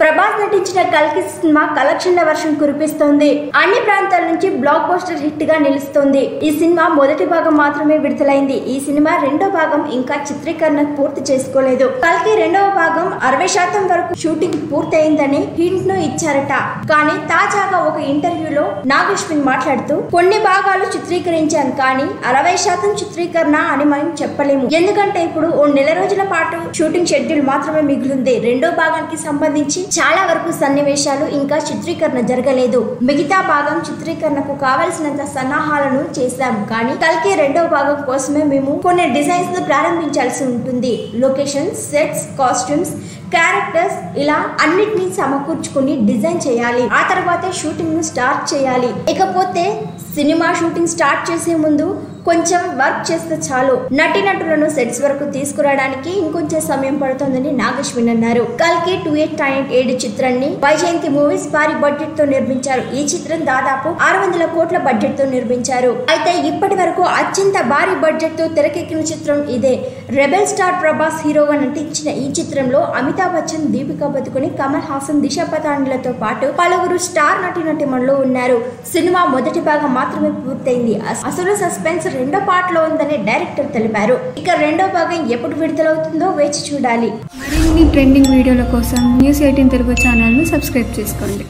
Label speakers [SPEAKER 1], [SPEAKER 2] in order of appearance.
[SPEAKER 1] ప్రభాస్ నటించిన కల్కి సినిమా కలెక్షన్ల వర్షం కురిపిస్తోంది. అన్ని ప్రాంతాల నుంచి బ్లాక్ బస్టర్ హిట్ గా నిలుస్తోంది. ఈ సినిమా మొదటి భాగం మాత్రమే విడుదలైంది. ఈ సినిమా రెండో భాగం ఇంకా చిత్రీకరణ పూర్తి చేసుకోలేదు. కల్కి రెండవ భాగం 60% వరకు షూటింగ్ పూర్తయిందని హింట్ ను ఇచ్చారట. కానీ తాజాగా ఒక ఇంటర్వ్యూలో నాగేశ్వన్ మాట్లాడుతూ కొన్ని భాగాలు చిత్రీకరించాం కానీ 60% చిత్రీకరణ అని మనం చెప్పలేము. ఎందుకంటే ఇప్పుడు ఓ నెల రోజుల పాటు షూటింగ్ షెడ్యూల్ మాత్రమే మిగిలింది. రెండో భాగానికి సంబంధించి చాలా వరకు సన్నివేశాలు ఇంకా చిత్రీకరణ జరగలేదు. మిగతా భాగం చిత్రీకరణకు కావలసినంత సన్నాహాలను చేశాం. కానీ కల్కి రెండో భాగం కోసమే మేము కొన్ని డిజైన్స్ ను ప్రారంభించాల్సి ఉంటుంది. లొకేషన్స్, సెట్స్, కాస్ట్యూమ్స్, క్యారెక్టర్స్ ఇలా అన్నిటినీ సమకూర్చుకుని డిజైన్ చేయాలి. ఆ తర్వాతే షూటింగ్ ను స్టార్ట్ చేయాలి. ఇకపోతే సినిమా షూటింగ్ స్టార్ట్ చేసే ముందు కొంచెం వర్క్ చేస్తే చాలు. నటీనటులను సెట్స్ వరకు తీసుకురావడానికి ఇంకొంచెం సమయం పడుతుందని నాగేశ్వన్ అన్నారు. కల్కి 2897 చిత్రాన్ని వైజయంతి మూవీస్ భారీ బడ్జెట్ తో నిర్మించారు. ఈ చిత్రం దాదాపు 600 కోట్ల బడ్జెట్ తో నిర్మించారు. అయితే ఇప్పటి వరకు అత్యంత భారీ బడ్జెట్ తో తెరకెక్కిన చిత్రం ఇదే. రెబెల్ స్టార్ ప్రభాస్ హీరోగా నటించిన ఈ చిత్రంలో అమితాబ్ బచ్చన్, దీపికా పదుకొనె, కమల్ హాసన్, దిశా పటానీలతో పాటు పలువురు స్టార్ నటీనటులు ఉన్నారు. సినిమా మొదటి భాగం మాత్రమే పూర్తయింది. అసలు సస్పెన్స్ రెండో పార్ట్ లో ఉందని డైరెక్టర్ తెలిపారు. ఇక రెండో భాగం ఎప్పుడు విడుదలవుతుందో వేచి చూడాలి.
[SPEAKER 2] మరిన్ని ట్రెండింగ్ వీడియోల కోసం న్యూస్ 18 తెలుగు ఛానల్ ను సబ్స్క్రైబ్ చేసుకోండి.